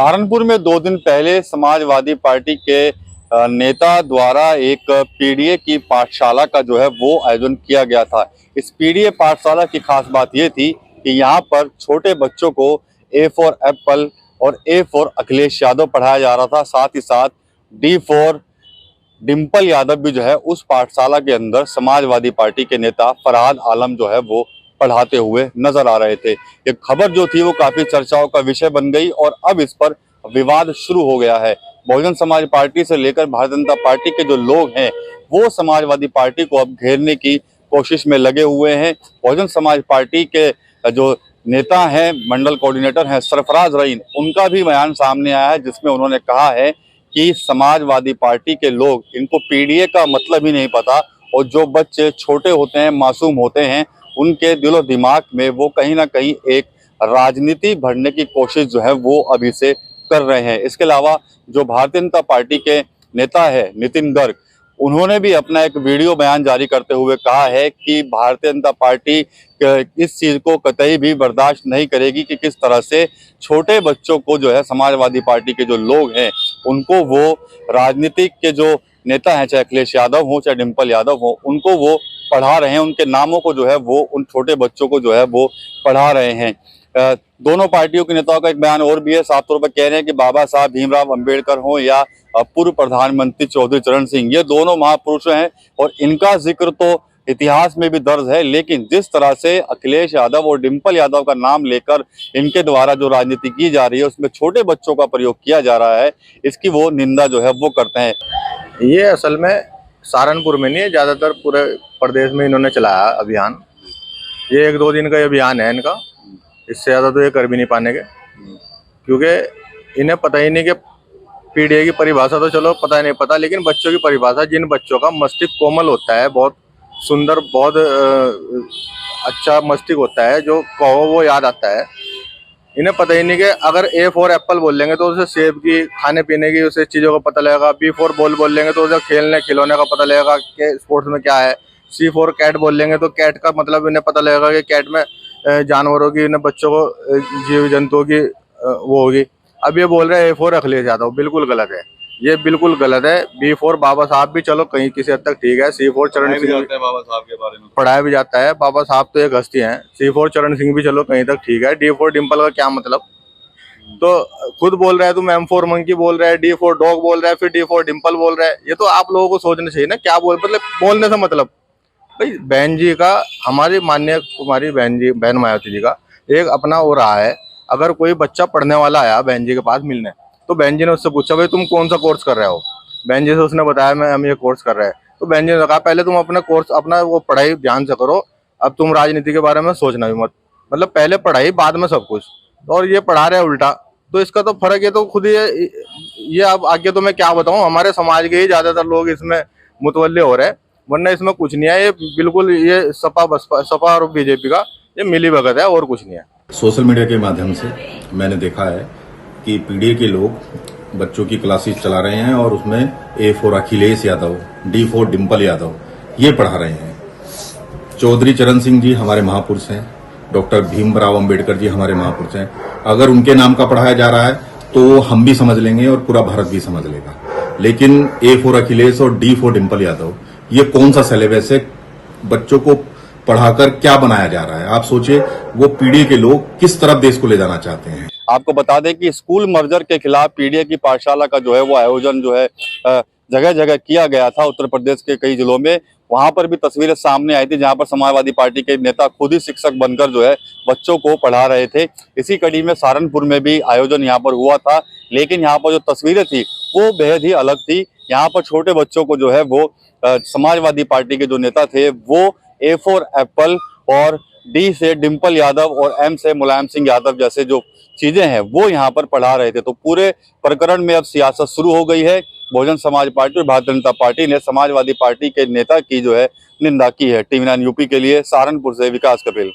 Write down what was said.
सहारनपुर में 2 दिन पहले समाजवादी पार्टी के नेता द्वारा एक पीडीए की पाठशाला का जो है वो आयोजन किया गया था। इस पीडीए पाठशाला की खास बात ये थी कि यहाँ पर छोटे बच्चों को ए फॉर एप्पल और ए फॉर अखिलेश यादव पढ़ाया जा रहा था। साथ ही साथ डी फॉर डिंपल यादव भी जो है उस पाठशाला के अंदर समाजवादी पार्टी के नेता फरहाद आलम जो है वो पढ़ाते हुए नजर आ रहे थे। ये खबर जो थी वो काफी चर्चाओं का विषय बन गई और अब इस पर विवाद शुरू हो गया है। बहुजन समाज पार्टी से लेकर भारतीय जनता पार्टी के जो लोग हैं वो समाजवादी पार्टी को अब घेरने की कोशिश में लगे हुए हैं। बहुजन समाज पार्टी के जो नेता हैं, मंडल कोऑर्डिनेटर हैं सरफराज रईन, उनका भी बयान सामने आया है जिसमें उन्होंने कहा है कि समाजवादी पार्टी के लोग, इनको पीडीए का मतलब ही नहीं पता और जो बच्चे छोटे होते हैं, मासूम होते हैं, उनके दिलो दिमाग में वो कहीं ना कहीं एक राजनीति भरने की कोशिश जो है वो अभी से कर रहे हैं। इसके अलावा जो भारतीय जनता पार्टी के नेता है नितिन गर्ग, उन्होंने भी अपना एक वीडियो बयान जारी करते हुए कहा है कि भारतीय जनता पार्टी इस चीज को कतई भी बर्दाश्त नहीं करेगी कि किस तरह से छोटे बच्चों को जो है समाजवादी पार्टी के जो लोग हैं उनको वो राजनीतिक के जो नेता हैं, चाहे अखिलेश यादव हो चाहे डिंपल यादव हो, उनको वो पढ़ा रहे हैं, उनके नामों को जो है वो उन छोटे बच्चों को जो है वो पढ़ा रहे हैं। दोनों पार्टियों के नेताओं का एक बयान और भी है। साफ तौर पर कह रहे हैं कि बाबा साहब भीमराव अंबेडकर हो या पूर्व प्रधानमंत्री चौधरी चरण सिंह, ये दोनों महापुरुष हैं और इनका जिक्र तो इतिहास में भी दर्ज है, लेकिन जिस तरह से अखिलेश यादव और डिंपल यादव का नाम लेकर इनके द्वारा जो राजनीति की जा रही है उसमें छोटे बच्चों का प्रयोग किया जा रहा है, इसकी वो निंदा जो है वो करते हैं। ये असल में सहारनपुर में नहीं है, ज़्यादातर पूरे प्रदेश में इन्होंने चलाया अभियान। ये 1-2 दिन का अभियान है इनका, इससे ज़्यादा तो ये कर भी नहीं पाने के, क्योंकि इन्हें पता ही नहीं कि पीडीए की परिभाषा तो चलो पता ही नहीं पता, लेकिन बच्चों की परिभाषा, जिन बच्चों का मस्तिष्क कोमल होता है, बहुत सुंदर, बहुत अच्छा मस्तिष्क होता है, जो कहो वो याद आता है, इन्हें पता ही नहीं कि अगर ए फॉर एप्पल बोल लेंगे तो उसे सेब की, खाने पीने की, उसे चीज़ों का पता लगेगा। बी फॉर बॉल बोल लेंगे तो उसे खेलने खिलौने का पता लगेगा कि स्पोर्ट्स में क्या है। सी फॉर कैट बोल लेंगे तो कैट का मतलब इन्हें पता लगेगा कि कैट में जानवरों की, इन्हें बच्चों को जीव जंतुओं की वो होगी। अब ये बोल रहे हैं ए फॉर अखिलेश यादव, बिल्कुल गलत है, ये बिल्कुल गलत है। बी फॉर बाबा साहब भी चलो कहीं किसी हद तक ठीक है। सी फॉर चरण सिंह, बाबा साहब के बारे में पढ़ाया भी जाता है, बाबा साहब तो एक हस्ती हैं। सी फॉर चरण सिंह भी चलो कहीं तक ठीक है। डी फॉर डिंपल का क्या मतलब? तो खुद बोल रहा है, तुम एम फॉर मंकी बोल रहा है, डी फॉर डॉग बोल रहा है, फिर डी फॉर डिंपल बोल रहा है। ये तो आप लोगों को सोचना चाहिए ना, क्या मतलब बोलने से मतलब। भाई बहन जी का, हमारी माननीय कुमारी बहन जी, बहन मायावती जी का एक अपना वो रहा है। अगर कोई बच्चा पढ़ने वाला आया बहन जी के पास मिलने, तो बहन जी ने उससे पूछा भाई तुम कौन सा कोर्स कर रहे हो? बहन जी से उसने बताया मैं हम ये कोर्स कर रहे हैं। तो बहन जी ने कहा पहले तुम अपना कोर्स, अपना वो पढ़ाई ध्यान से करो, अब तुम राजनीति के बारे में सोचना भी मत। मतलब पहले पढ़ाई बाद में सब कुछ। और ये पढ़ा रहे उल्टा, तो इसका तो फर्क है तो खुद ये अब आगे तो मैं क्या बताऊं, हमारे समाज के ही ज्यादातर लोग इसमें मुतवल्ले हो रहे हैं, वरना इसमें कुछ नहीं है। ये बिल्कुल ये सपा और बीजेपी का ये मिली भगत है और कुछ नहीं है। सोशल मीडिया के माध्यम से मैंने देखा है कि पीडीए के लोग बच्चों की क्लासेस चला रहे हैं और उसमें A for Akhilesh Yadav, D for Dimple Yadav ये पढ़ा रहे हैं। चौधरी चरण सिंह जी हमारे महापुरुष हैं, डॉक्टर भीमराव अंबेडकर जी हमारे महापुरुष हैं। अगर उनके नाम का पढ़ाया जा रहा है तो हम भी समझ लेंगे और पूरा भारत भी समझ लेगा। लेकिन ए फॉर अखिलेश और डी फॉर डिंपल यादव ये कौन सा सिलेबस है? बच्चों को पढ़ाकर क्या बनाया जा रहा है? आप सोचिए, वो पीढ़ी के लोग किस तरफ देश को ले जाना चाहते हैं। आपको बता दें कि स्कूल मर्जर के खिलाफ पीडीए की पाठशाला का जो है वो आयोजन जो है जगह जगह किया गया था उत्तर प्रदेश के कई जिलों में। वहां पर भी तस्वीरें सामने आई थी जहां पर समाजवादी पार्टी के नेता खुद ही शिक्षक बनकर जो है बच्चों को पढ़ा रहे थे। इसी कड़ी में सहारनपुर में भी आयोजन यहाँ पर हुआ था, लेकिन यहाँ पर जो तस्वीरें थी वो बेहद ही अलग थी। यहाँ पर छोटे बच्चों को जो है वो समाजवादी पार्टी के जो नेता थे वो ए फॉर एप्पल और डी से डिंपल यादव और एम से मुलायम सिंह यादव जैसे जो चीजें हैं वो यहाँ पर पढ़ा रहे थे। तो पूरे प्रकरण में अब सियासत शुरू हो गई है। बहुजन समाज पार्टी और भारतीय जनता पार्टी ने समाजवादी पार्टी के नेता की जो है निंदा की है। टीवी 9 यूपी के लिए सहारनपुर से विकास कपिल।